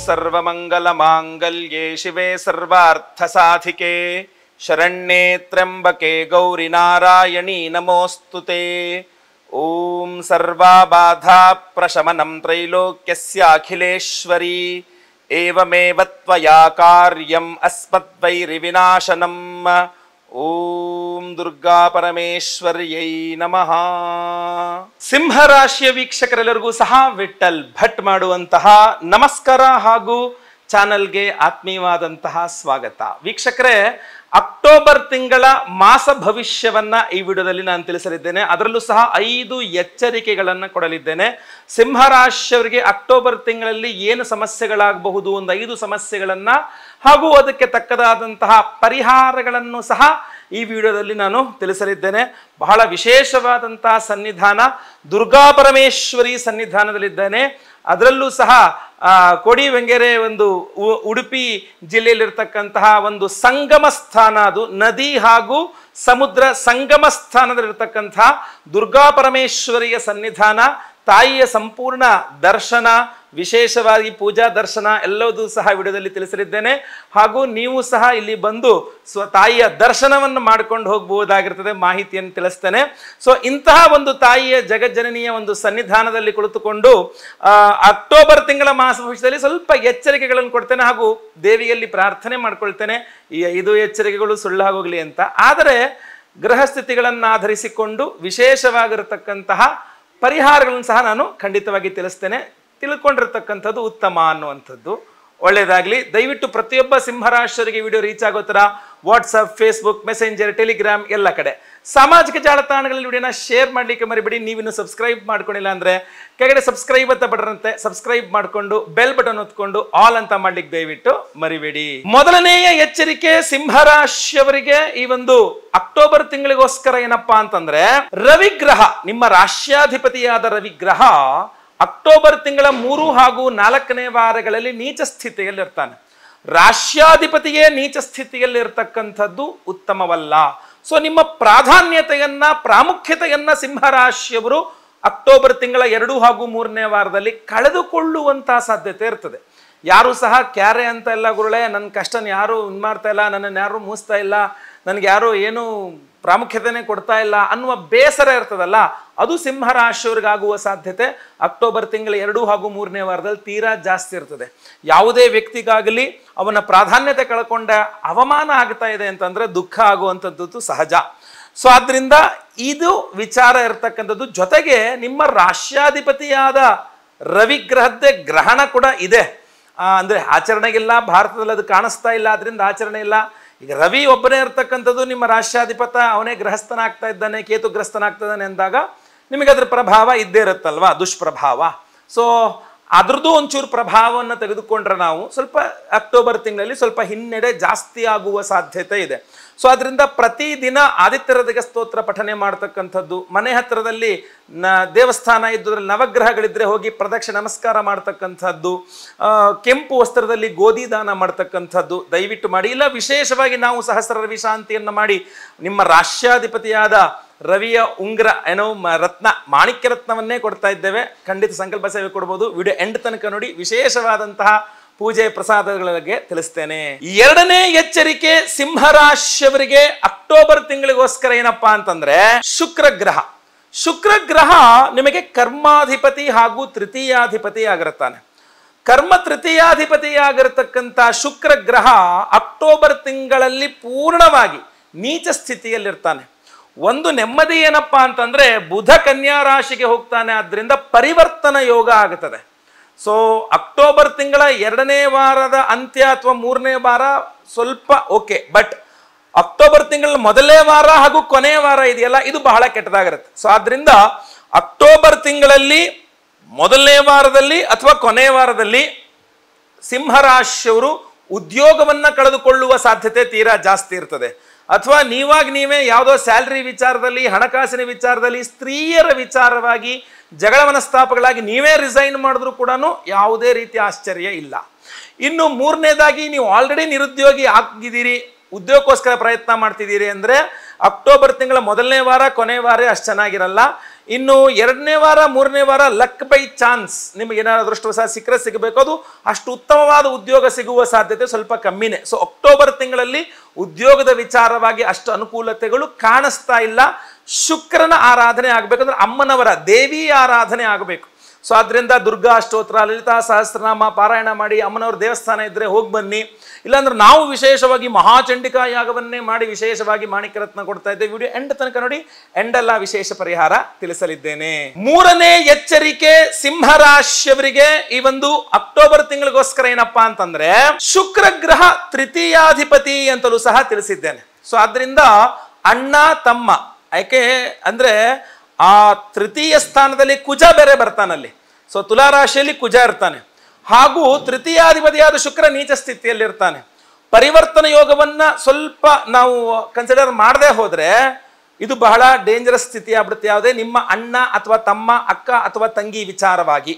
सर्वमंगलमांगल्ये शिवे सर्वार्थसाधिके शरण्ये त्र्यंबके गौरी नारायणी नमोस्तुते। ओम सर्वाबाधा प्रशमनं त्रैलोक्यस्याखिलेश्वरी एवमेव त्वया कार्यम् अस्मद्वैरिविनाशनम्। ओम दुर्गा परमेश्वर्यै नमः। ಸಿಂಹರಾಶಿಯ ವೀಕ್ಷಕರೆಲ್ಲರಿಗೂ ಸಹ ವಿಠಲ್ ಭಟ್ ಮಾಡುವಂತಹ ನಮಸ್ಕಾರ ಹಾಗೂ ಚಾನೆಲ್ಗೆ ಆತ್ಮೀಯವಾದಂತಹ ಸ್ವಾಗತ. ವೀಕ್ಷಕರೇ, ಅಕ್ಟೋಬರ್ ತಿಂಗಳ ಮಾಸ ಭವಿಷ್ಯವನ್ನ ಈ ವಿಡಿಯೋದಲ್ಲಿ ನಾನು ತಿಳಿಸಲಿದ್ದೇನೆ. ಅದರಲ್ಲೂ ಸಹ 5 ಎಚ್ಚರಿಕೆಗಳನ್ನು ಕೊಡಲಿದ್ದೇನೆ. ಸಿಂಹರಾಶಿಯವರಿಗೆ ಅಕ್ಟೋಬರ್ ತಿಂಗಳಲ್ಲಿ ಏನು ಸಮಸ್ಯೆಗಳಾಗಬಹುದು, ಒಂದು 5 ಸಮಸ್ಯೆಗಳನ್ನ ಹಾಗೂ ಅದಕ್ಕೆ ತಕ್ಕದಾದಂತಹ ಪರಿಹಾರಗಳನ್ನು ಸಹ ಈ ವಿಡಿಯೋದಲ್ಲಿ ನಾನು ತಿಳಿಸಲಿದ್ದೇನೆ. ಬಹಳ ವಿಶೇಷವಾದಂತಹ ಸನ್ನಿಧಾನ ದುರ್ಗಾ ಪರಮೇಶ್ವರಿ ಸನ್ನಿಧಾನದಲ್ಲಿದ್ದೇನೆ. ಅದರಲ್ಲೂ ಸಹ ಕೋಡಿ ವೆಂಗೆರೆ ಒಂದು ಉಡುಪಿ ಜಿಲ್ಲೆಯಲ್ಲಿರ್ತಕ್ಕಂತಹ ಒಂದು ಸಂಗಮ ಸ್ಥಾನ, ಅದು ನದಿ ಹಾಗೂ ಸಮುದ್ರ ಸಂಗಮ ಸ್ಥಾನದಲ್ಲಿರ್ತಕ್ಕಂತಹ ದುರ್ಗಾ ಪರಮೇಶ್ವರಿಯ ಸನ್ನಿಧಾನ. ತಾಯಿಯ ಸಂಪೂರ್ಣ ದರ್ಶನ, ವಿಶೇಷವಾಗಿ ಪೂಜಾ ದರ್ಶನ ಎಲ್ಲವೂ ಸಹ ವಿಡಿಯೋದಲ್ಲಿ ತಿಳಿಸಲಿದ್ದೇನೆ. ಹಾಗೂ ನೀವು ಸಹ ಇಲ್ಲಿ ಬಂದು ತಾಯಿಯ ದರ್ಶನವನ್ನು ಮಾಡ್ಕೊಂಡು ಹೋಗಬಹುದಾಗಿರ್ತದೆ, ಮಾಹಿತಿಯನ್ನು ತಿಳಿಸ್ತೇನೆ. ಸೊ ಇಂತಹ ಒಂದು ತಾಯಿಯ ಜಗಜ್ಜನನಿಯ ಒಂದು ಸನ್ನಿಧಾನದಲ್ಲಿ ಕುಳಿತುಕೊಂಡು ಅಕ್ಟೋಬರ್ ತಿಂಗಳ ಮಾಸ ಭವಿಷ್ಯದಲ್ಲಿ ಸ್ವಲ್ಪ ಎಚ್ಚರಿಕೆಗಳನ್ನು ಕೊಡ್ತೇನೆ ಹಾಗೂ ದೇವಿಯಲ್ಲಿ ಪ್ರಾರ್ಥನೆ ಮಾಡ್ಕೊಳ್ತೇನೆ ಈ 5 ಎಚ್ಚರಿಕೆಗಳು ಸುಳ್ಳಾಗೋಗ್ಲಿ ಅಂತ. ಆದರೆ ಗ್ರಹ ಸ್ಥಿತಿಗಳನ್ನು ಆಧರಿಸಿಕೊಂಡು ವಿಶೇಷವಾಗಿರತಕ್ಕಂತಹ ಪರಿಹಾರಗಳನ್ನು ಸಹ ನಾನು ಖಂಡಿತವಾಗಿ ತಿಳಿಸ್ತೇನೆ. ತಿಳ್ಕೊಂಡಿರ್ತಕ್ಕಂಥದ್ದು ಉತ್ತಮ ಅನ್ನುವಂಥದ್ದು. ಒಳ್ಳೆಯದಾಗಲಿ. ದಯವಿಟ್ಟು ಪ್ರತಿಯೊಬ್ಬ ಸಿಂಹರಾಶಿಯವರಿಗೆ ವಿಡಿಯೋ ರೀಚ್ ಆಗೋ ಥರ ವಾಟ್ಸಪ್, ಫೇಸ್ಬುಕ್, ಮೆಸೆಂಜರ್, ಟೆಲಿಗ್ರಾಮ್ ಎಲ್ಲ ಕಡೆ ಸಾಮಾಜಿಕ ಜಾಲತಾಣಗಳಲ್ಲಿ ವಿಡಿಯೋನ ಶೇರ್ ಮಾಡಲಿಕ್ಕೆ ಮರಿಬೇಡಿ. ನೀವಿನ್ನು ಸಬ್ಸ್ಕ್ರೈಬ್ ಮಾಡ್ಕೊಂಡಿಲ್ಲ ಅಂದರೆ ಕೆಳಗಡೆ ಸಬ್ಸ್ಕ್ರೈಬ್ ಅಂತ ಬಟನ್ ಸಬ್ಸ್ಕ್ರೈಬ್ ಮಾಡಿಕೊಂಡು ಬೆಲ್ ಬಟನ್ ಒತ್ಕೊಂಡು ಆಲ್ ಅಂತ ಮಾಡ್ಲಿಕ್ಕೆ ದಯವಿಟ್ಟು ಮರಿಬೇಡಿ. ಮೊದಲನೆಯ ಎಚ್ಚರಿಕೆ ಸಿಂಹರಾಶಿಯವರಿಗೆ ಈ ಒಂದು ಅಕ್ಟೋಬರ್ ತಿಂಗಳಿಗೋಸ್ಕರ ಏನಪ್ಪಾ ಅಂತಂದ್ರೆ, ರವಿಗ್ರಹ, ನಿಮ್ಮ ರಾಶ್ಯಾಧಿಪತಿಯಾದ ರವಿಗ್ರಹ ಅಕ್ಟೋಬರ್ ತಿಂಗಳ 3 ಹಾಗೂ 4ನೇ ವಾರಗಳಲ್ಲಿ ನೀಚ ಸ್ಥಿತಿಯಲ್ಲಿರ್ತಾನೆ. ರಾಶ್ಯಾಧಿಪತಿಯೇ ನೀಚ ಸ್ಥಿತಿಯಲ್ಲಿ ಇರ್ತಕ್ಕಂಥದ್ದು ಉತ್ತಮವಲ್ಲ. ಸೊ ನಿಮ್ಮ ಪ್ರಾಮುಖ್ಯತೆಯನ್ನ ಸಿಂಹರಾಶಿಯವರು ಅಕ್ಟೋಬರ್ ತಿಂಗಳ 2 ಹಾಗೂ 3ನೇ ವಾರದಲ್ಲಿ ಕಳೆದುಕೊಳ್ಳುವಂತಹ ಸಾಧ್ಯತೆ ಇರ್ತದೆ. ಯಾರು ಸಹ ಕ್ಯಾರೆ ಅಂತ ಇಲ್ಲ, ಗುರುಳೆ ನನ್ನ ಕಷ್ಟನ ಯಾರು ಮಾಡ್ತಾ ಇಲ್ಲ, ನನ್ನನ್ನು ಯಾರು ಮೂಸ್ತಾ ಇಲ್ಲ, ನನಗೆ ಯಾರು ಏನು ಪ್ರಾಮುಖ್ಯತೆನೇ ಕೊಡ್ತಾ ಇಲ್ಲ ಅನ್ನುವ ಬೇಸರ ಇರ್ತದಲ್ಲ, ಅದು ಸಿಂಹರಾಶಿಯವರಿಗಾಗುವ ಸಾಧ್ಯತೆ ಅಕ್ಟೋಬರ್ ತಿಂಗಳ 2 ಹಾಗೂ 3ನೇ ವಾರದಲ್ಲಿ ತೀರಾ ಜಾಸ್ತಿ ಇರ್ತದೆ. ಯಾವುದೇ ವ್ಯಕ್ತಿಗಾಗಲಿ ಅವನ ಪ್ರಾಧಾನ್ಯತೆ ಕಳ್ಕೊಂಡ ಅವಮಾನ ಆಗ್ತಾ ಇದೆ ಅಂತಂದ್ರೆ ದುಃಖ ಆಗುವಂಥದ್ದು ಸಹಜ. ಸೊ ಆದ್ರಿಂದ ಇದು ವಿಚಾರ ಇರ್ತಕ್ಕಂಥದ್ದು. ಜೊತೆಗೆ ನಿಮ್ಮ ರಾಶ್ಯಾಧಿಪತಿಯಾದ ರವಿಗ್ರಹದ್ದೇ ಗ್ರಹಣ ಕೂಡ ಇದೆ. ಅಂದ್ರೆ ಆಚರಣೆಗಿಲ್ಲ, ಭಾರತದಲ್ಲಿ ಅದು ಕಾಣಿಸ್ತಾ ಇಲ್ಲ, ಅದರಿಂದ ಆಚರಣೆ ಇಲ್ಲ. ಈಗ ರವಿ ಒಬ್ಬನೇ ಇರ್ತಕ್ಕಂಥದ್ದು ನಿಮ್ಮ ರಾಶ್ಯಾಧಿಪತ, ಅವನೇ ಗ್ರಹಸ್ಥನಾಗ್ತಾ ಇದ್ದಾನೆ, ಕೇತು ಗ್ರಹಸ್ಥನಾಗ್ತಾ ಇದ್ದಾನೆ ಅಂದಾಗ ನಿಮಗೆ ಅದ್ರ ಪ್ರಭಾವ ಇದ್ದೇ ಇರುತ್ತಲ್ವಾ, ದುಷ್ಪ್ರಭಾವ. ಸೊ ಅದ್ರದ್ದು ಒಂಚೂರು ಪ್ರಭಾವವನ್ನು ತೆಗೆದುಕೊಂಡ್ರೆ ನಾವು ಸ್ವಲ್ಪ ಅಕ್ಟೋಬರ್ ತಿಂಗಳಲ್ಲಿ ಸ್ವಲ್ಪ ಹಿನ್ನಡೆ ಜಾಸ್ತಿ ಆಗುವ ಸಾಧ್ಯತೆ ಇದೆ. ಸೊ ಅದರಿಂದ ಪ್ರತಿದಿನ ಆದಿತ್ಯ ಹೃದಯ ಸ್ತೋತ್ರ ಪಠನೆ ಮಾಡ್ತಕ್ಕಂಥದ್ದು, ಮನೆ ಹತ್ತಿರದಲ್ಲಿ ದೇವಸ್ಥಾನ ಇದ್ದುದ್ರಲ್ಲಿ ನವಗ್ರಹಗಳಿದ್ರೆ ಹೋಗಿ ಪ್ರದಕ್ಷಿಣೆ ನಮಸ್ಕಾರ ಮಾಡ್ತಕ್ಕಂಥದ್ದು, ಕೆಂಪು ವಸ್ತ್ರದಲ್ಲಿ ಗೋಧಿ ದಾನ ಮಾಡ್ತಕ್ಕಂಥದ್ದು ದಯವಿಟ್ಟು ಮಾಡಿ. ಇಲ್ಲ ವಿಶೇಷವಾಗಿ ನಾವು ಸಹಸ್ರ ರವಿ ಶಾಂತಿಯನ್ನು ಮಾಡಿ ನಿಮ್ಮ ರಾಶ್ಯಾಧಿಪತಿಯಾದ ರವಿಯ ಉಂಗ್ರ ಏನೋ ರತ್ನ, ಮಾಣಿಕ್ಯ ರತ್ನವನ್ನೇ ಕೊಡ್ತಾ ಇದ್ದೇವೆ. ಖಂಡಿತ ಸಂಕಲ್ಪ ಸೇವೆ ಕೊಡ್ಬೋದು. ವಿಡಿಯೋ ಎಂಡ್ ತನಕ ನೋಡಿ, ವಿಶೇಷವಾದಂತಹ ಪೂಜೆ ಪ್ರಸಾದಗಳ ಬಗ್ಗೆ ತಿಳಿಸ್ತೇನೆ. 2ನೇ ಎಚ್ಚರಿಕೆ ಸಿಂಹರಾಶಿಯವರಿಗೆ ಅಕ್ಟೋಬರ್ ತಿಂಗಳಿಗೋಸ್ಕರ ಏನಪ್ಪಾ ಅಂತಂದ್ರೆ, ಶುಕ್ರ ಗ್ರಹ ನಿಮಗೆ ಕರ್ಮಾಧಿಪತಿ ಹಾಗೂ ತೃತೀಯಾಧಿಪತಿ ಆಗಿರುತ್ತಾನೆ. ಕರ್ಮ ತೃತೀಯಾಧಿಪತಿ ಆಗಿರತಕ್ಕಂಥ ಶುಕ್ರ ಗ್ರಹ ಅಕ್ಟೋಬರ್ ತಿಂಗಳಲ್ಲಿ ಪೂರ್ಣವಾಗಿ ನೀಚ ಸ್ಥಿತಿಯಲ್ಲಿರ್ತಾನೆ. ಒಂದು ನೆಮ್ಮದಿ ಏನಪ್ಪಾ ಅಂತಂದ್ರೆ, ಬುಧ ಕನ್ಯಾ ರಾಶಿಗೆ ಹೋಗ್ತಾನೆ, ಆದ್ರಿಂದ ಪರಿವರ್ತನ ಯೋಗ ಆಗುತ್ತದೆ. ಸೊ ಅಕ್ಟೋಬರ್ ತಿಂಗಳ 2ನೇ ವಾರದ ಅಂತ್ಯ ಅಥವಾ 3ನೇ ವಾರ ಸ್ವಲ್ಪ ಓಕೆ, ಬಟ್ ಅಕ್ಟೋಬರ್ ತಿಂಗಳ ಮೊದಲನೇ ವಾರ ಹಾಗೂ ಕೊನೆಯ ವಾರ ಇದೆಯಲ್ಲ, ಇದು ಬಹಳ ಕೆಟ್ಟದಾಗಿರುತ್ತೆ. ಸೊ ಆದ್ರಿಂದ ಅಕ್ಟೋಬರ್ ತಿಂಗಳಲ್ಲಿ ಮೊದಲನೇ ವಾರದಲ್ಲಿ ಅಥವಾ ಕೊನೆಯ ವಾರದಲ್ಲಿ ಸಿಂಹರಾಶಿಯವರು ಉದ್ಯೋಗವನ್ನ ಕಳೆದುಕೊಳ್ಳುವ ಸಾಧ್ಯತೆ ತೀರಾ ಜಾಸ್ತಿ ಇರ್ತದೆ. ಅಥವಾ ನೀವೇ ಯಾವುದೋ ಸ್ಯಾಲ್ರಿ ವಿಚಾರದಲ್ಲಿ, ಹಣಕಾಸಿನ ವಿಚಾರದಲ್ಲಿ, ಸ್ತ್ರೀಯರ ವಿಚಾರವಾಗಿ ಜಗಳ ಮನಸ್ತಾಪಗಳಾಗಿ ನೀವೇ ರಿಸೈನ್ ಮಾಡಿದ್ರು ಕೂಡ ಯಾವುದೇ ರೀತಿಯ ಆಶ್ಚರ್ಯ ಇಲ್ಲ. ಇನ್ನು 3ನೇದಾಗಿ ನೀವು ಆಲ್ರೆಡಿ ನಿರುದ್ಯೋಗಿ ಆಗಿದ್ದೀರಿ, ಉದ್ಯೋಗಕ್ಕೋಸ್ಕರ ಪ್ರಯತ್ನ ಮಾಡ್ತಿದ್ದೀರಿ ಅಂದರೆ ಅಕ್ಟೋಬರ್ ತಿಂಗಳ ಮೊದಲನೇ ವಾರ ಕೊನೆ ವಾರ ಅಷ್ಟು ಚೆನ್ನಾಗಿರಲ್ಲ. ಇನ್ನು 2ನೇ ವಾರ 3ನೇ ವಾರ ಲಕ್ ಬೈ ಚಾನ್ಸ್, ನಿಮಗೆ ಏನಾದ್ರು ಅದೃಷ್ಟವಶ ಸಿಕ್ಕರೆ ಸಿಗಬೇಕು, ಅದು ಅಷ್ಟು ಉತ್ತಮವಾದ ಉದ್ಯೋಗ ಸಿಗುವ ಸಾಧ್ಯತೆ ಸ್ವಲ್ಪ ಕಮ್ಮಿನೇ. ಸೊ ಅಕ್ಟೋಬರ್ ತಿಂಗಳಲ್ಲಿ ಉದ್ಯೋಗದ ವಿಚಾರವಾಗಿ ಅಷ್ಟು ಅನುಕೂಲತೆಗಳು ಕಾಣಿಸ್ತಾ ಇಲ್ಲ. ಶುಕ್ರನ ಆರಾಧನೆ ಆಗಬೇಕಂದ್ರೆ ಅಮ್ಮನವರ ದೇವಿ ಆರಾಧನೆ ಆಗಬೇಕು. ಸೊ ಆದ್ರಿಂದ ದುರ್ಗಾ ಸ್ತೋತ್ರ, ಲಲಿತಾ ಸಹಸ್ರನಾಮ ಪಾರಾಯಣ ಮಾಡಿ, ಅಮ್ಮನವ್ರ ದೇವಸ್ಥಾನ ಇದ್ರೆ ಹೋಗಿ ಬನ್ನಿ. ಇಲ್ಲಾಂದ್ರೆ ನಾವು ವಿಶೇಷವಾಗಿ ಮಹಾಚಂಡಿಕಾ ಯಾಗವನ್ನೇ ಮಾಡಿ ವಿಶೇಷವಾಗಿ ಮಾಣಿಕ್ಯ ರತ್ನ ಕೊಡ್ತಾ ಇದ್ದೇವೆ. ವಿಡಿಯೋ ಎಂಡ್ ತನಕ ನೋಡಿ, ಎಂಡೆಲ್ಲ ವಿಶೇಷ ಪರಿಹಾರ ತಿಳಿಸಲಿದ್ದೇನೆ. 3ನೇ ಎಚ್ಚರಿಕೆ ಸಿಂಹರಾಶಿಯವರಿಗೆ ಈ ಒಂದು ಅಕ್ಟೋಬರ್ ತಿಂಗಳಿಗೋಸ್ಕರ ಏನಪ್ಪಾ ಅಂತಂದ್ರೆ, ಶುಕ್ರ ಗ್ರಹ ತೃತೀಯಾಧಿಪತಿ ಅಂತಲೂ ಸಹ ತಿಳಿಸಿದ್ದೇನೆ. ಸೊ ಆದ್ರಿಂದ ಅಣ್ಣ ತಮ್ಮ, ಯಾಕೆ ಅಂದ್ರೆ ಆ ತೃತೀಯ ಸ್ಥಾನದಲ್ಲಿ ಕುಜ ಬೇರೆ ಬರ್ತಾನಲ್ಲಿ. ಸೊ ತುಲಾ ರಾಶಿಯಲ್ಲಿ ಕುಜ ಇರ್ತಾನೆ, ಹಾಗೂ ತೃತೀಯಾಧಿಪತಿಯಾದ ಶುಕ್ರ ನೀಚ ಸ್ಥಿತಿಯಲ್ಲಿ ಇರ್ತಾನೆ. ಪರಿವರ್ತನ ಯೋಗವನ್ನ ಸ್ವಲ್ಪ ನಾವು ಕನ್ಸಿಡರ್ ಮಾಡದೆ ಹೋದ್ರೆ ಇದು ಬಹಳ ಡೇಂಜರಸ್ ಸ್ಥಿತಿ ಆಗ್ಬಿಡುತ್ತೆ, ಯಾವುದೇ ನಿಮ್ಮ ಅಣ್ಣ ಅಥವಾ ತಮ್ಮ, ಅಕ್ಕ ಅಥವಾ ತಂಗಿ ವಿಚಾರವಾಗಿ.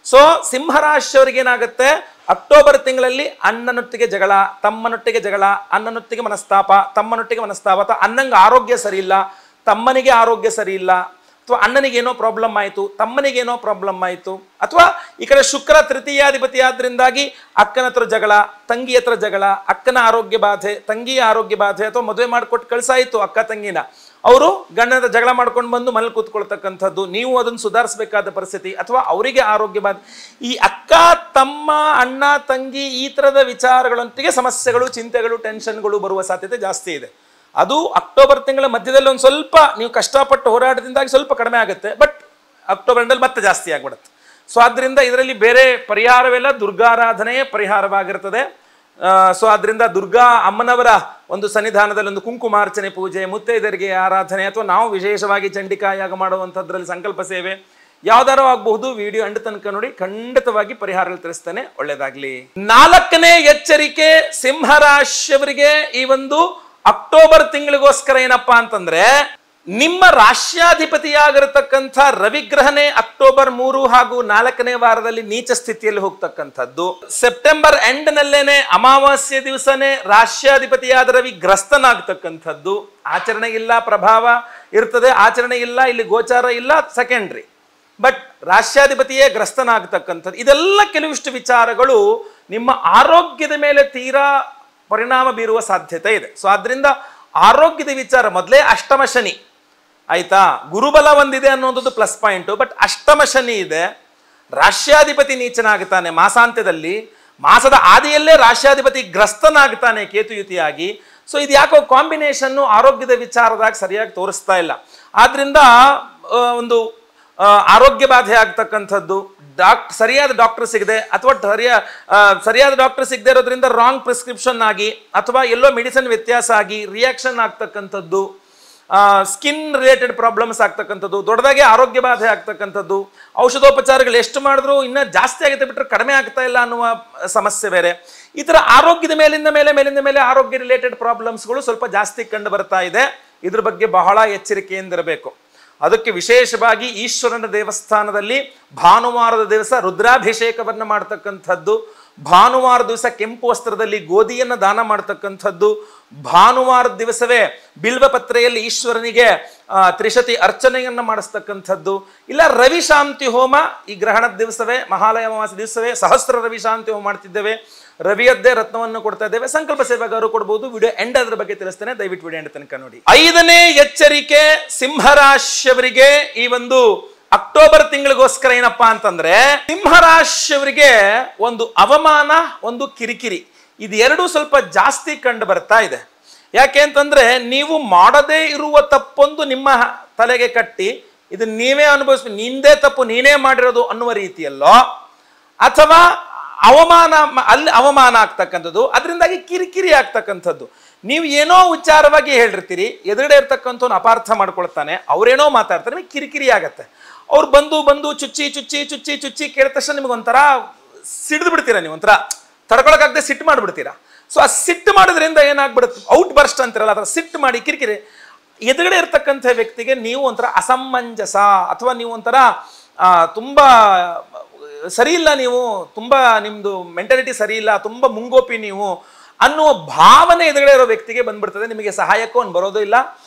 ಸೊ ಸಿಂಹರಾಶಿಯವರಿಗೆ ಏನಾಗುತ್ತೆ, ಅಕ್ಟೋಬರ್ ತಿಂಗಳಲ್ಲಿ ಅಣ್ಣನೊಟ್ಟಿಗೆ ಜಗಳ, ತಮ್ಮನೊಟ್ಟಿಗೆ ಜಗಳ, ಅಣ್ಣನೊಟ್ಟಿಗೆ ಮನಸ್ತಾಪ, ತಮ್ಮನೊಟ್ಟಿಗೆ ಮನಸ್ತಾಪ, ಅಥವಾ ಅಣ್ಣಂಗೆ ಆರೋಗ್ಯ ಸರಿ ಇಲ್ಲ, ತಮ್ಮನಿಗೆ ಆರೋಗ್ಯ ಸರಿ ಇಲ್ಲ, ಅಥವಾ ಅಣ್ಣನಿಗೇನೋ ಪ್ರಾಬ್ಲಮ್ ಆಯಿತು, ತಮ್ಮನಿಗೇನೋ ಪ್ರಾಬ್ಲಮ್ ಆಯಿತು, ಅಥವಾ ಈ ಕಡೆ ಶುಕ್ರ ತೃತೀಯಾಧಿಪತಿ ಆದ್ರಿಂದಾಗಿ ಅಕ್ಕನ ಹತ್ರ ಜಗಳ, ತಂಗಿ ಹತ್ರ ಜಗಳ, ಅಕ್ಕನ ಆರೋಗ್ಯ ಬಾಧೆ, ತಂಗಿಯ ಆರೋಗ್ಯ ಬಾಧೆ, ಅಥವಾ ಮದುವೆ ಮಾಡಿಕೊಟ್ಟು ಕಳ್ಸಾಯಿತು ಅಕ್ಕ ತಂಗಿನ, ಅವರು ಗಂಡನ ಜಗಳ ಮಾಡ್ಕೊಂಡು ಬಂದು ಮನೇಲಿ ಕೂತ್ಕೊಳ್ತಕ್ಕಂಥದ್ದು, ನೀವು ಅದನ್ನು ಸುಧಾರಿಸಬೇಕಾದ ಪರಿಸ್ಥಿತಿ, ಅಥವಾ ಅವರಿಗೆ ಆರೋಗ್ಯ ಬಾಧೆ. ಈ ಅಕ್ಕ ತಮ್ಮ ಅಣ್ಣ ತಂಗಿ ಈ ಥರದ ವಿಚಾರಗಳೊಂದಿಗೆ ಸಮಸ್ಯೆಗಳು, ಚಿಂತೆಗಳು, ಟೆನ್ಷನ್ಗಳು ಬರುವ ಸಾಧ್ಯತೆ ಜಾಸ್ತಿ ಇದೆ. ಅದು ಅಕ್ಟೋಬರ್ ತಿಂಗಳ ಮಧ್ಯದಲ್ಲಿ ಒಂದು ಸ್ವಲ್ಪ ನೀವು ಕಷ್ಟಪಟ್ಟು ಹೋರಾಟದಿಂದಾಗಿ ಸ್ವಲ್ಪ ಕಡಿಮೆ ಆಗುತ್ತೆ, ಬಟ್ ಅಕ್ಟೋಬರ್ ಎಂಡಲ್ಲಿ ಮತ್ತೆ ಜಾಸ್ತಿ ಆಗ್ಬಿಡುತ್ತೆ. ಸೊ ಆದ್ದರಿಂದ ಇದರಲ್ಲಿ ಬೇರೆ ಪರಿಹಾರವೆಲ್ಲ ದುರ್ಗಾರಾಧನೆಯೇ ಪರಿಹಾರವಾಗಿರ್ತದೆ. ಸೊ ಆದ್ರಿಂದ ದುರ್ಗಾ ಅಮ್ಮನವರ ಒಂದು ಸನ್ನಿಧಾನದಲ್ಲಿ ಒಂದು ಕುಂಕುಮಾರ್ಚನೆ ಪೂಜೆ, ಮುತ್ತೈದರಿಗೆ ಆರಾಧನೆ, ಅಥವಾ ನಾವು ವಿಶೇಷವಾಗಿ ಚಂಡಿಕಾ ಯಾಗ ಮಾಡುವಂಥದ್ರಲ್ಲಿ ಸಂಕಲ್ಪ ಸೇವೆ ಯಾವ್ದಾರು ಆಗಬಹುದು. ವಿಡಿಯೋ ಎಂಡ್ ತನಕ ನೋಡಿ, ಖಂಡಿತವಾಗಿ ಪರಿಹಾರಗಳು ತಿಳಿಸ್ತೇನೆ. ಒಳ್ಳೇದಾಗ್ಲಿ. 4ನೇ ಎಚ್ಚರಿಕೆ ಸಿಂಹರಾಶಿಯವರಿಗೆ ಈ ಒಂದು ಅಕ್ಟೋಬರ್ ತಿಂಗಳಿಗೋಸ್ಕರ ಏನಪ್ಪಾ ಅಂತಂದ್ರೆ, ನಿಮ್ಮ ರಾಶ್ಯಾಧಿಪತಿಯಾಗಿರತಕ್ಕಂಥ ರವಿಗ್ರಹನೇ ಅಕ್ಟೋಬರ್ 3 ಹಾಗೂ 4ನೇ ವಾರದಲ್ಲಿ ನೀಚ ಸ್ಥಿತಿಯಲ್ಲಿ ಹೋಗ್ತಕ್ಕಂಥದ್ದು. ಸೆಪ್ಟೆಂಬರ್ ಎಂಡ್ ನಲ್ಲೇನೆ ಅಮಾವಾಸ್ಯೆ ದಿವಸನೇ ರಾಶ್ಯಾಧಿಪತಿಯಾದ ರವಿ ಗ್ರಸ್ತನಾಗ್ತಕ್ಕಂಥದ್ದು. ಆಚರಣೆ ಇಲ್ಲ, ಪ್ರಭಾವ ಇರ್ತದೆ, ಆಚರಣೆ ಇಲ್ಲ, ಇಲ್ಲಿ ಗೋಚಾರ ಇಲ್ಲ, ಸೆಕೆಂಡ್ರಿ, ಬಟ್ ರಾಶ್ಯಾಧಿಪತಿಯೇ ಗ್ರಸ್ತನಾಗ್ತಕ್ಕಂಥದ್ದು. ಇದೆಲ್ಲ ಕೆಲವಿಷ್ಟು ವಿಚಾರಗಳು ನಿಮ್ಮ ಆರೋಗ್ಯದ ಮೇಲೆ ತೀರಾ ಪರಿಣಾಮ ಬೀರುವ ಸಾಧ್ಯತೆ ಇದೆ. ಸೊ ಆದ್ರಿಂದ ಆರೋಗ್ಯದ ವಿಚಾರ, ಮೊದಲೇ ಅಷ್ಟಮ ಶನಿ ಆಯ್ತಾ, ಗುರುಬಲ ಒಂದಿದೆ ಅನ್ನೋದು ಪ್ಲಸ್ ಪಾಯಿಂಟು, ಬಟ್ ಅಷ್ಟಮ ಶನಿ ಇದೆ, ರಾಶ್ಯಾಧಿಪತಿ ನೀಚನಾಗ್ತಾನೆ ಮಾಸಾಂತ್ಯದಲ್ಲಿ, ಮಾಸದ ಆದಿಯಲ್ಲೇ ರಾಶ್ಯಾಧಿಪತಿ ಗ್ರಸ್ತನಾಗ್ತಾನೆ ಕೇತುಯುತಿಯಾಗಿ. ಸೊ ಇದು ಯಾಕೋ ಕಾಂಬಿನೇಷನ್ನು ಆರೋಗ್ಯದ ವಿಚಾರದಾಗ ಸರಿಯಾಗಿ ತೋರಿಸ್ತಾ ಇಲ್ಲ. ಆದ್ರಿಂದ ಒಂದು ಆರೋಗ್ಯ ಬಾಧೆ ಆಗ್ತಕ್ಕಂಥದ್ದು, ಸರಿಯಾದ ಡಾಕ್ಟರ್ ಸಿಗದೆ, ಅಥವಾ ಸರಿಯಾದ ಡಾಕ್ಟರ್ ಸಿಗದೆ ಇರೋದ್ರಿಂದ ರಾಂಗ್ ಪ್ರಿಸ್ಕ್ರಿಪ್ಷನ್ ಆಗಿ, ಅಥವಾ ಎಲ್ಲೋ ಮೆಡಿಸಿನ್ ವ್ಯತ್ಯಾಸ ಆಗಿ ರಿಯಾಕ್ಷನ್ ಆಗ್ತಕ್ಕಂಥದ್ದು, ಸ್ಕಿನ್ ರಿಲೇಟೆಡ್ ಪ್ರಾಬ್ಲಮ್ಸ್ ಆಗ್ತಕ್ಕಂಥದ್ದು, ದೊಡ್ಡದಾಗಿ ಆರೋಗ್ಯ ಬಾಧೆ ಆಗ್ತಕ್ಕಂಥದ್ದು, ಔಷಧೋಪಚಾರಗಳು ಎಷ್ಟು ಮಾಡಿದ್ರು ಇನ್ನೂ ಜಾಸ್ತಿ ಆಗುತ್ತೆ ಬಿಟ್ಟರೆ ಕಡಿಮೆ ಆಗ್ತಾ ಇಲ್ಲ ಅನ್ನುವ ಸಮಸ್ಯೆ ಬೇರೆ. ಈ ಥರ ಆರೋಗ್ಯದ ಮೇಲಿಂದ ಮೇಲೆ ಆರೋಗ್ಯ ರಿಲೇಟೆಡ್ ಪ್ರಾಬ್ಲಮ್ಸ್ಗಳು ಸ್ವಲ್ಪ ಜಾಸ್ತಿ ಕಂಡು ಬರ್ತಾ ಇದೆ. ಇದ್ರ ಬಗ್ಗೆ ಬಹಳ ಎಚ್ಚರಿಕೆಯಿಂದಿರಬೇಕು. ಅದಕ್ಕೆ ವಿಶೇಷವಾಗಿ ಈಶ್ವರನ ದೇವಸ್ಥಾನದಲ್ಲಿ ಭಾನುವಾರದ ದಿವಸ ರುದ್ರಾಭಿಷೇಕವನ್ನು ಮಾಡ್ತಕ್ಕಂಥದ್ದು, ಭಾನುವಾರ ದಿವಸ ಕೆಂಪು ವಸ್ತ್ರದಲ್ಲಿ ಗೋಧಿಯನ್ನು ದಾನ ಮಾಡ್ತಕ್ಕಂಥದ್ದು, ಭಾನುವಾರದ ದಿವಸವೇ ಬಿಲ್ವಪತ್ರೆಯಲ್ಲಿ ಈಶ್ವರನಿಗೆ ತ್ರಿಶತಿ ಅರ್ಚನೆಯನ್ನು ಮಾಡಿಸ್ತಕ್ಕಂಥದ್ದು, ಇಲ್ಲ ರವಿ ಶಾಂತಿ ಹೋಮ ಈ ಗ್ರಹಣದ ದಿವಸವೇ, ಮಹಾಲಯ ಅಮಾವಾಸ್ಯೆ ದಿವಸವೇ ಸಹಸ್ರ ರವಿ ಶಾಂತಿ ಹೋಮ ಮಾಡ್ತಿದ್ದೇವೆ, ರವಿಯದ್ದೇ ರತ್ನವನ್ನು ಕೊಡ್ತಾ ಇದ್ದೇವೆ. ಸಂಕಲ್ಪ ಸೇವೆಗಾರರು ಕೊಡಬಹುದು. ವಿಡಿಯೋ ಎಂಡ್ ಅದ್ರ ಬಗ್ಗೆ ತಿಳಿಸ್ತೇನೆ, ದಯವಿಟ್ಟು ವಿಡಿಯೋ ಎಂಡ್ ತನಕ ನೋಡಿ. 5ನೇ ಎಚ್ಚರಿಕೆ ಸಿಂಹರಾಶಿಯವರಿಗೆ ಈ ಒಂದು ಅಕ್ಟೋಬರ್ ತಿಂಗಳಿಗೋಸ್ಕರ ಏನಪ್ಪಾ ಅಂತಂದ್ರೆ, ಸಿಂಹರಾಶಿಯವರಿಗೆ ಒಂದು ಅವಮಾನ, ಒಂದು ಕಿರಿಕಿರಿ, ಇದೆರಡೂ ಸ್ವಲ್ಪ ಜಾಸ್ತಿ ಕಂಡು ಬರ್ತಾ ಇದೆ. ಯಾಕೆ ಅಂತಂದ್ರೆ, ನೀವು ಮಾಡದೇ ಇರುವ ತಪ್ಪೊಂದು ನಿಮ್ಮ ತಲೆಗೆ ಕಟ್ಟಿ ಇದು ನೀವೇ ಅನುಭವಿಸ್ಬೇಕು, ನಿಂದೇ ತಪ್ಪು ನೀನೇ ಮಾಡಿರೋದು ಅನ್ನುವ ರೀತಿಯಲ್ಲೋ, ಅಥವಾ ಅಲ್ಲಿ ಅವಮಾನ ಆಗ್ತಕ್ಕಂಥದ್ದು, ಅದರಿಂದಾಗಿ ಕಿರಿಕಿರಿ ಆಗ್ತಕ್ಕಂಥದ್ದು. ನೀವು ಏನೋ ವಿಚಾರವಾಗಿ ಹೇಳಿರ್ತೀರಿ, ಎದುರುಗಡೆ ಇರ್ತಕ್ಕಂಥವ್ನು ಅಪಾರ್ಥ ಮಾಡ್ಕೊಳ್ತಾನೆ, ಅವ್ರೇನೋ ಮಾತಾಡ್ತಾರೆ, ನಿಮಗೆ ಕಿರಿಕಿರಿ ಆಗತ್ತೆ. ಅವ್ರು ಬಂದು ಚುಚ್ಚಿ ಕೇಳಿದ ತಕ್ಷಣ ನಿಮ್ಗೆ ಒಂಥರ ಸಿಡಿದು ಬಿಡ್ತೀರಾ, ನೀವು ಒಂಥರ ತಡ್ಕೊಳಕ್ಕಾಗದೆ ಸಿಟ್ಟು ಮಾಡಿಬಿಡ್ತೀರಾ. ಸೊ ಆ ಸಿಟ್ಟು ಮಾಡೋದ್ರಿಂದ ಏನಾಗ್ಬಿಡುತ್ತೆ, ಔಟ್ ಬರ್ಸ್ಟ್ ಅಂತಿರಲ್ಲ, ಅದರ ಸಿಟ್ಟು ಮಾಡಿ ಕಿರಿಕಿರಿ ಎದುರುಗಡೆ ಇರ್ತಕ್ಕಂಥ ವ್ಯಕ್ತಿಗೆ ನೀವು ಒಂಥರ ಅಸಮಂಜಸ, ಅಥವಾ ನೀವು ಒಂಥರ ತುಂಬ ಸರಿ ಇಲ್ಲ, ನೀವು ತುಂಬ ನಿಮ್ಮದು ಮೆಂಟಾಲಿಟಿ ಸರಿ ಇಲ್ಲ, ತುಂಬ ಮುಂಗೋಪಿ ನೀವು ಅನ್ನುವ ಭಾವನೆ ಎದುರುಗಡೆ ಇರೋ ವ್ಯಕ್ತಿಗೆ ಬಂದ್ಬಿಡ್ತದೆ. ನಿಮಗೆ ಸಹಾಯಕ್ಕೂ ಅವ್ನು ಬರೋದು ಇಲ್ಲ,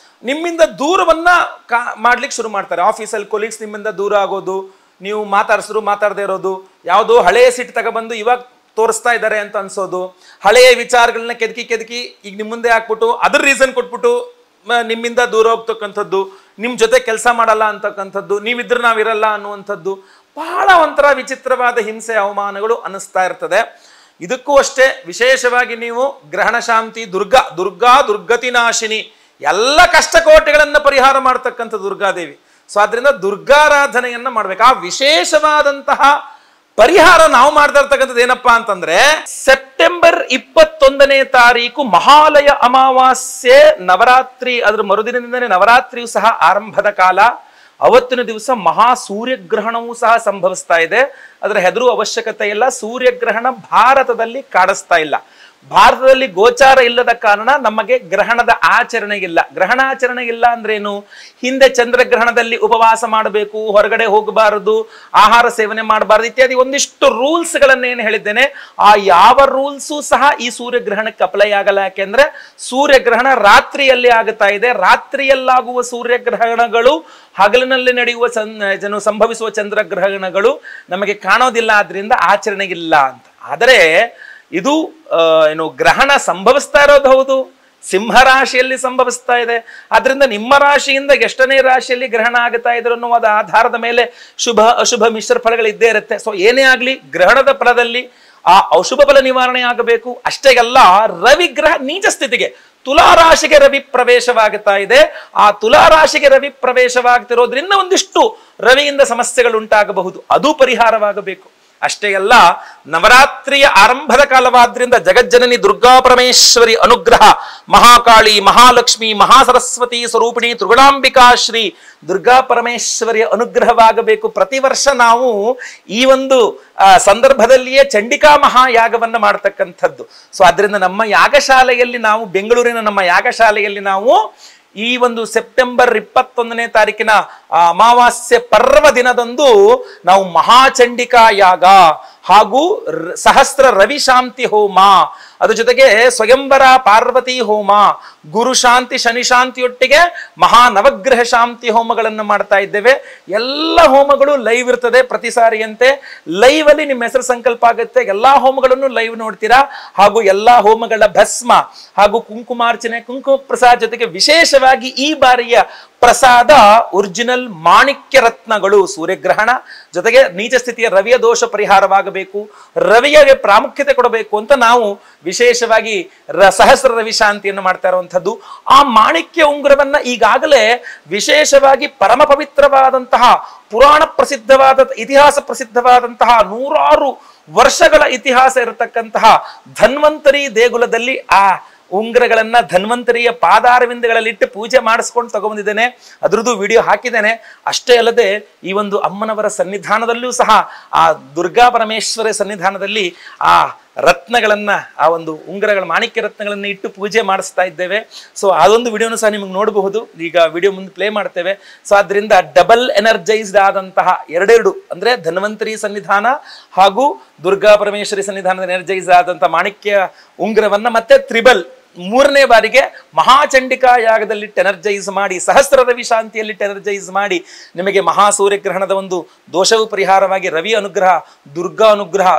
ನಿಮ್ಮಿಂದ ದೂರವನ್ನ ಮಾಡ್ಲಿಕ್ಕೆ ಶುರು ಮಾಡ್ತಾರೆ. ಆಫೀಸಲ್ಲಿ ಕೊಲೀಗ್ಸ್ ನಿಮ್ಮಿಂದ ದೂರ ಆಗೋದು, ನೀವು ಮಾತಾಡದೇ ಇರೋದು, ಯಾವುದೋ ಹಳೆಯ ಸಿಟ್ಟು ತಗೊಬಂದು ಇವಾಗ ತೋರಿಸ್ತಾ ಇದ್ದಾರೆ ಅಂತ ಅನ್ಸೋದು, ಹಳೆಯ ವಿಚಾರಗಳನ್ನ ಕೆದಕಿ ಈಗ ನಿಮ್ಮ ಮುಂದೆ ಹಾಕ್ಬಿಟ್ಟು ಅದ್ರ ರೀಸನ್ ಕೊಟ್ಬಿಟ್ಟು ನಿಮ್ಮಿಂದ ದೂರ ಹೋಗ್ತಕ್ಕಂಥದ್ದು, ನಿಮ್ಮ ಜೊತೆ ಕೆಲಸ ಮಾಡಲ್ಲ ಅಂತಕ್ಕಂಥದ್ದು, ನೀವಿದ್ರೆ ನಾವಿರಲ್ಲ ಅನ್ನುವಂಥದ್ದು, ಬಹಳ ಒಂಥರ ವಿಚಿತ್ರವಾದ ಹಿಂಸೆ ಅವಮಾನಗಳು ಅನ್ನಿಸ್ತಾ ಇರ್ತದೆ. ಇದಕ್ಕೂ ಅಷ್ಟೇ ವಿಶೇಷವಾಗಿ ನೀವು ಗ್ರಹಣ ಶಾಂತಿ ದುರ್ಗತಿ ನಾಶಿನಿ, ಎಲ್ಲ ಕಷ್ಟಕೋಟೆಗಳನ್ನು ಪರಿಹಾರ ಮಾಡ್ತಕ್ಕಂಥ ದುರ್ಗಾದೇವಿ. ಸೊ ಆದ್ರಿಂದ ದುರ್ಗಾರಾಧನೆಯನ್ನ ಮಾಡ್ಬೇಕು. ಆ ವಿಶೇಷವಾದಂತಹ ಪರಿಹಾರ ನಾವು ಮಾಡ್ತಾ ಇರ್ತಕ್ಕಂಥದ್ದು ಏನಪ್ಪಾ ಅಂತಂದ್ರೆ, ಸೆಪ್ಟೆಂಬರ್ 21ನೇ ತಾರೀಕು ಮಹಾಲಯ ಅಮಾವಾಸ್ಯೆ ನವರಾತ್ರಿ, ಅದ್ರ ಮರುದಿನದಿಂದನೇ ನವರಾತ್ರಿಯು ಸಹ ಆರಂಭದ ಕಾಲ. ಅವತ್ತಿನ ದಿವಸ ಮಹಾ ಸೂರ್ಯಗ್ರಹಣವೂ ಸಹ ಸಂಭವಿಸ್ತಾ ಇದೆ. ಅದರ ಹೆದರುವ ಅವಶ್ಯಕತೆ ಇಲ್ಲ. ಸೂರ್ಯಗ್ರಹಣ ಭಾರತದಲ್ಲಿ ಕಾಣಿಸ್ತಾ ಇಲ್ಲ. ಭಾರತದಲ್ಲಿ ಗೋಚಾರ ಇಲ್ಲದ ಕಾರಣ ನಮಗೆ ಗ್ರಹಣದ ಆಚರಣೆ ಇಲ್ಲ. ಗ್ರಹಣಾಚರಣೆ ಇಲ್ಲ ಅಂದ್ರೇನು? ಹಿಂದೆ ಚಂದ್ರಗ್ರಹಣದಲ್ಲಿ ಉಪವಾಸ ಮಾಡಬೇಕು, ಹೊರಗಡೆ ಹೋಗಬಾರದು, ಆಹಾರ ಸೇವನೆ ಮಾಡಬಾರದು ಇತ್ಯಾದಿ ಒಂದಿಷ್ಟು ರೂಲ್ಸ್ ಗಳನ್ನೇನು ಹೇಳಿದ್ದೇನೆ, ಆ ಯಾವ ರೂಲ್ಸು ಸಹ ಈ ಸೂರ್ಯಗ್ರಹಣಕ್ಕೆ ಅಪ್ಲೈ ಆಗಲ್ಲ. ಯಾಕೆಂದ್ರೆ ಸೂರ್ಯಗ್ರಹಣ ರಾತ್ರಿಯಲ್ಲಿ ಆಗುತ್ತಾ ಇದೆ. ರಾತ್ರಿಯಲ್ಲಾಗುವ ಸೂರ್ಯಗ್ರಹಣಗಳು ಹಗಲಿನಲ್ಲಿ ನಡೆಯುವ ಸಂಭವಿಸುವ ಚಂದ್ರಗ್ರಹಣಗಳು ನಮಗೆ ಕಾಣೋದಿಲ್ಲ, ಆದ್ರಿಂದ ಆಚರಣೆಗಿಲ್ಲ ಅಂತ. ಆದರೆ ಇದು ಗ್ರಹಣ ಸಂಭವಿಸ್ತಾ ಇರೋದು ಹೌದು, ಸಿಂಹ ರಾಶಿಯಲ್ಲಿ ಸಂಭವಿಸ್ತಾ ಇದೆ. ಆದ್ರಿಂದ ನಿಮ್ಮ ರಾಶಿಯಿಂದ ಎಷ್ಟನೇ ರಾಶಿಯಲ್ಲಿ ಗ್ರಹಣ ಆಗುತ್ತಾ ಇದ್ರು ಅನ್ನುವ ಆಧಾರದ ಮೇಲೆ ಶುಭ ಅಶುಭ ಮಿಶ್ರ ಫಲಗಳು ಇದ್ದೇ ಇರುತ್ತೆ. ಸೊ ಏನೇ ಆಗ್ಲಿ ಗ್ರಹಣದ ಫಲದಲ್ಲಿ ಆ ಅಶುಭ ಫಲ ನಿವಾರಣೆ ಆಗಬೇಕು. ಅಷ್ಟೇ ಅಲ್ಲ, ರವಿ ಗ್ರಹ ನೀಚ ಸ್ಥಿತಿಗೆ ತುಲಾರಾಶಿಗೆ ರವಿ ಪ್ರವೇಶವಾಗುತ್ತಾ ಇದೆ. ಆ ತುಲಾರಾಶಿಗೆ ರವಿ ಪ್ರವೇಶವಾಗ್ತಿರೋದ್ರಿಂದ ಒಂದಿಷ್ಟು ರವಿಯಿಂದ ಸಮಸ್ಯೆಗಳು ಉಂಟಾಗಬಹುದು, ಅದು ಪರಿಹಾರವಾಗಬೇಕು. ಅಷ್ಟೇ ಅಲ್ಲ, ನವರಾತ್ರಿಯ ಆರಂಭದ ಕಾಲವಾದ್ರಿಂದ ಜಗಜ್ಜನನಿ ದುರ್ಗಾ ಪರಮೇಶ್ವರಿ ಅನುಗ್ರಹ, ಮಹಾಕಾಳಿ, ಮಹಾಲಕ್ಷ್ಮಿ, ಮಹಾಸರಸ್ವತಿ ಸ್ವರೂಪಿಣಿ ತ್ರಿಗುಣಾಂಬಿಕಾ ಶ್ರೀ ದುರ್ಗಾ ಪರಮೇಶ್ವರಿಯ ಅನುಗ್ರಹವಾಗಬೇಕು. ಪ್ರತಿ ವರ್ಷ ನಾವು ಈ ಒಂದು ಸಂದರ್ಭದಲ್ಲಿಯೇ ಚಂಡಿಕಾ ಮಹಾಯಾಗವನ್ನು ಮಾಡತಕ್ಕಂಥದ್ದು. ಸೊ ಆದ್ರಿಂದ ನಮ್ಮ ಯಾಗಶಾಲೆಯಲ್ಲಿ ನಾವು, ಬೆಂಗಳೂರಿನ ನಮ್ಮ ಯಾಗಶಾಲೆಯಲ್ಲಿ ನಾವು ಈ ಒಂದು ಸೆಪ್ಟೆಂಬರ್ 21ನೇ ತಾರೀಕಿನ ಅಮಾವಾಸ್ಯೆ ಪರ್ವ ದಿನದಂದು ನಾವು ಮಹಾಚಂಡಿಕಾ ಯಾಗ ಹಾಗೂ ಸಹಸ್ರ ರವಿ ಶಾಂತಿ ಹೋಮ, ಅದ್ರ ಜೊತೆಗೆ ಸ್ವಯಂವರ ಪಾರ್ವತಿ ಹೋಮ, ಗುರು ಶಾಂತಿ ಶನಿ ಶಾಂತಿಯೊಟ್ಟಿಗೆ ಮಹಾ ನವಗ್ರಹ ಶಾಂತಿ ಹೋಮಗಳನ್ನು ಮಾಡ್ತಾ ಇದ್ದೇವೆ. ಎಲ್ಲ ಹೋಮಗಳು ಲೈವ್ ಇರ್ತದೆ. ಪ್ರತಿ ಸಾರಿಯಂತೆ ಲೈವ್ ಅಲ್ಲಿ ನಿಮ್ಮ ಹೆಸರು ಸಂಕಲ್ಪ ಆಗುತ್ತೆ. ಎಲ್ಲಾ ಹೋಮಗಳನ್ನು ಲೈವ್ ನೋಡ್ತೀರಾ. ಹಾಗೂ ಎಲ್ಲಾ ಹೋಮಗಳ ಭಸ್ಮ ಹಾಗೂ ಕುಂಕುಮಾರ್ಚನೆ, ಕುಂಕುಮ ಪ್ರಸಾದ ಜೊತೆಗೆ ವಿಶೇಷವಾಗಿ ಈ ಬಾರಿಯ ಪ್ರಸಾದ ಒರಿಜಿನಲ್ ಮಾಣಿಕ್ಯ ರತ್ನಗಳು. ಸೂರ್ಯಗ್ರಹಣ ಜೊತೆಗೆ ನೀಚ ಸ್ಥಿತಿಯ ರವಿಯ ದೋಷ ಪರಿಹಾರವಾಗಬೇಕು, ರವಿಯಗೆ ಪ್ರಾಮುಖ್ಯತೆ ಕೊಡಬೇಕು ಅಂತ ನಾವು ವಿಶೇಷವಾಗಿ ಸಹಸ್ರ ರವಿ ಶಾಂತಿಯನ್ನು ಮಾಡ್ತಾ ಇರುವಂತಹದ್ದು. ಆ ಮಾಣಿಕ್ಯ ಉಂಗುರವನ್ನ ಈಗಾಗಲೇ ವಿಶೇಷವಾಗಿ ಪರಮ ಪವಿತ್ರವಾದಂತಹ ಪುರಾಣ ಪ್ರಸಿದ್ಧವಾದ ಇತಿಹಾಸ ಪ್ರಸಿದ್ಧವಾದಂತಹ 100 ವರ್ಷಗಳ ಇತಿಹಾಸ ಇರತಕ್ಕಂತಹ ಧನ್ವಂತರಿ ದೇಗುಲದಲ್ಲಿ ಆ ಉಂಗುರಗಳನ್ನ ಧನ್ವಂತರಿಯ ಪಾದಾರವಿಂದಗಳಲ್ಲಿಟ್ಟು ಪೂಜೆ ಮಾಡಿಸ್ಕೊಂಡು ತಗೊಂಡಿದ್ದೇನೆ. ಅದ್ರದ್ದು ವಿಡಿಯೋ ಹಾಕಿದ್ದೇನೆ. ಅಷ್ಟೇ ಅಲ್ಲದೆ ಈ ಒಂದು ಅಮ್ಮನವರ ಸನ್ನಿಧಾನದಲ್ಲೂ ಸಹ, ಆ ದುರ್ಗಾ ಪರಮೇಶ್ವರ ಸನ್ನಿಧಾನದಲ್ಲಿ ಆ ರತ್ನಗಳನ್ನ, ಆ ಒಂದು ಉಂಗುರಗಳ ಮಾಣಿಕ್ಯ ರತ್ನಗಳನ್ನ ಇಟ್ಟು ಪೂಜೆ ಮಾಡಿಸ್ತಾ ಇದ್ದೇವೆ. ಸೊ ಅದೊಂದು ವಿಡಿಯೋನು ಸಹ ನಿಮಗೆ ನೋಡಬಹುದು. ಈಗ ವಿಡಿಯೋ ಮುಂದೆ ಪ್ಲೇ ಮಾಡ್ತೇವೆ. ಸೊ ಅದರಿಂದ ಡಬಲ್ ಎನರ್ಜೈಸ್ಡ್ ಆದಂತಹ ಎರಡೆರಡು, ಅಂದ್ರೆ ಧನ್ವಂತರಿ ಸನ್ನಿಧಾನ ಹಾಗೂ ದುರ್ಗಾ ಪರಮೇಶ್ವರಿ ಸನ್ನಿಧಾನದ ಎನರ್ಜೈಸ್ ಆದಂತಹ ಮಾಣಿಕ್ಯ ಉಂಗುರವನ್ನ ಮತ್ತೆ ತ್ರಿಬಲ್ 3ನೇ ಬಾರಿಗೆ ಮಹಾಚಂಡಿಕಾ ಯಾಗದಲ್ಲಿ ಎನರ್ಜೈಸ್ ಮಾಡಿ, ಸಹಸ್ರ ರವಿ ಶಾಂತಿಯಲ್ಲಿ ಎನರ್ಜೈಸ್ ಮಾಡಿ ನಿಮಗೆ ಮಹಾ ಸೂರ್ಯಗ್ರಹಣದ ಒಂದು ದೋಷವು ಪರಿಹಾರವಾಗಿ ರವಿ ಅನುಗ್ರಹ, ದುರ್ಗಾ ಅನುಗ್ರಹ,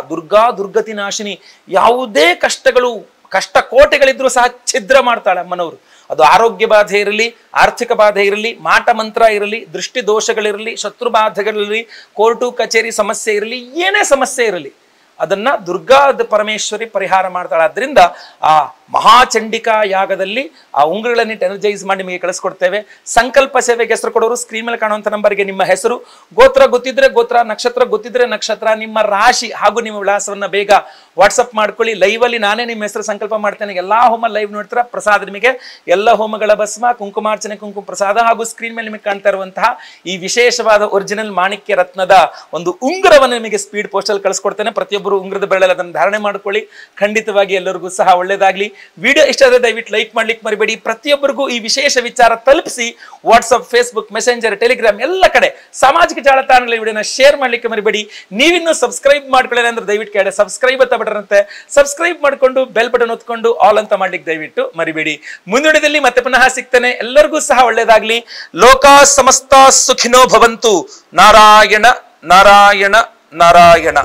ದುರ್ಗತಿ ನಾಶಿನಿ, ಯಾವುದೇ ಕಷ್ಟಗಳು ಕಷ್ಟ ಕೋಟೆಗಳಿದ್ರೂ ಸಹ ಛಿದ್ರ ಮಾಡ್ತಾಳೆ ಅಮ್ಮನವರು. ಅದು ಆರೋಗ್ಯ ಬಾಧೆ ಇರಲಿ, ಆರ್ಥಿಕ ಬಾಧೆ ಇರಲಿ, ಮಾಟ ಮಂತ್ರ ಇರಲಿ, ದೃಷ್ಟಿ ದೋಷಗಳಿರಲಿ, ಶತ್ರು ಬಾಧೆಗಳಿರಲಿ, ಕೋರ್ಟು ಕಚೇರಿ ಸಮಸ್ಯೆ ಇರಲಿ, ಏನೇ ಸಮಸ್ಯೆ ಇರಲಿ ಅದನ್ನ ದುರ್ಗಾ ಪರಮೇಶ್ವರಿ ಪರಿಹಾರ ಮಾಡ್ತಾಳೆ. ಆದ್ರಿಂದ ಆ ಮಹಾಚಂಡಿಕಾ ಯಾಗದಲ್ಲಿ ಆ ಉಂಗುರಗಳನ್ನ ಎನರ್ಜೈಸ್ ಮಾಡಿ ನಿಮಗೆ ಕಳಿಸ್ಕೊಡ್ತೇವೆ. ಸಂಕಲ್ಪ ಸೇವೆಗೆ ಹೆಸರು ಕೊಡೋರು ಸ್ಕ್ರೀನ್ ಮೇಲೆ ಕಾಣುವಂತ ನಂಬರ್ಗೆ ನಿಮ್ಮ ಹೆಸರು, ಗೋತ್ರ ಗೊತ್ತಿದ್ರೆ ಗೋತ್ರ, ನಕ್ಷತ್ರ ಗೊತ್ತಿದ್ರೆ ನಕ್ಷತ್ರ, ನಿಮ್ಮ ರಾಶಿ ಹಾಗೂ ನಿಮ್ಮ ವಿಳಾಸವನ್ನ ಬೇಗ ವಾಟ್ಸಪ್ ಮಾಡ್ಕೊಳ್ಳಿ. ಲೈವ್ ಅಲ್ಲಿ ನಾನೇ ನಿಮ್ಮ ಹೆಸರು ಸಂಕಲ್ಪ ಮಾಡ್ತೇನೆ. ಎಲ್ಲಾ ಹೋಮ ಲೈವ್ ನೋಡ್ತೀರಾ. ಪ್ರಸಾದ ನಿಮಗೆ ಎಲ್ಲ ಹೋಮಗಳ ಭಸ್ಮ, ಕುಂಕುಮಾರ್ಚನೆ, ಕುಂಕುಮ ಪ್ರಸಾದ ಹಾಗೂ ಸ್ಕ್ರೀನ್ ಮೇಲೆ ನಿಮಗೆ ಕಾಣ್ತಾ ಇರುವಂತಹ ಈ ವಿಶೇಷವಾದ ಒರಿಜಿನಲ್ ಮಾಣಿಕ್ಯ ರತ್ನದ ಒಂದು ಉಂಗುರವನ್ನು ನಿಮಗೆ ಸ್ಪೀಡ್ ಪೋಸ್ಟ್ ಅಲ್ಲಿ ಕಳಿಸ್ಕೊಡ್ತೇನೆ. ಪ್ರತಿಯೊಬ್ಬರು ಉಂಗುರದ ಬೆರಳಲ್ಲಿ ಅದನ್ನು ಧಾರಣೆ ಮಾಡ್ಕೊಳ್ಳಿ. ಖಂಡಿತವಾಗಿ ಎಲ್ಲರಿಗೂ ಸಹ ಒಳ್ಳೇದಾಗ್ಲಿ. ವಿಡಿಯೋ ಇಷ್ಟ ಆದರೆ ದಯವಿಟ್ಟು ಲೈಕ್ ಮಾಡ್ಲಿಕ್ಕೆ ಮರಿಬೇಡಿ. ಪ್ರತಿಯೊಬ್ಬರಿಗೂ ಈ ವಿಶೇಷ ವಿಚಾರ ತಲುಪಿಸಿ. ವಾಟ್ಸ್ಆಪ್, ಫೇಸ್ಬುಕ್, ಮೆಸೆಂಜರ್, ಟೆಲಿಗ್ರಾಮ್ ಎಲ್ಲ ಕಡೆ ಸಾಮಾಜಿಕ ಜಾಲತಾಣಗಳ ವಿಡಿಯೋನ ಶೇರ್ ಮಾಡ್ಲಿಕ್ಕೆ ಮರಿಬೇಡಿ. ನೀವಿನ್ನೂ ಸಬ್ಸ್ಕ್ರೈಬ್ ಮಾಡ್ಕೊಳ್ಳಿ ಅಂದ್ರೆ ದಯವಿಟ್ಟು ಕೆಳಗಡೆ ಸಬ್ಸ್ಕ್ರೈಬ್ ಅಂತ ಬಟನ್ ಇರುತ್ತೆ, ಸಬ್ಸ್ಕ್ರೈಬ್ ಮಾಡ್ಕೊಂಡು ಬೆಲ್ ಬಟನ್ ಒತ್ಕೊಂಡು ಆಲ್ ಅಂತ ಮಾಡ್ಲಿಕ್ಕೆ ದಯವಿಟ್ಟು ಮರಿಬೇಡಿ. ಮುಂದುವರಿದಲ್ಲಿ ಮತ್ತೆ ಪುನಃ ಸಿಗ್ತೇನೆ. ಎಲ್ಲರಿಗೂ ಸಹ ಒಳ್ಳೇದಾಗ್ಲಿ. ಲೋಕ ಸಮಸ್ತ ಸುಖಿನೋ ಭವಂತು. ನಾರಾಯಣ ನಾರಾಯಣ ನಾರಾಯಣ.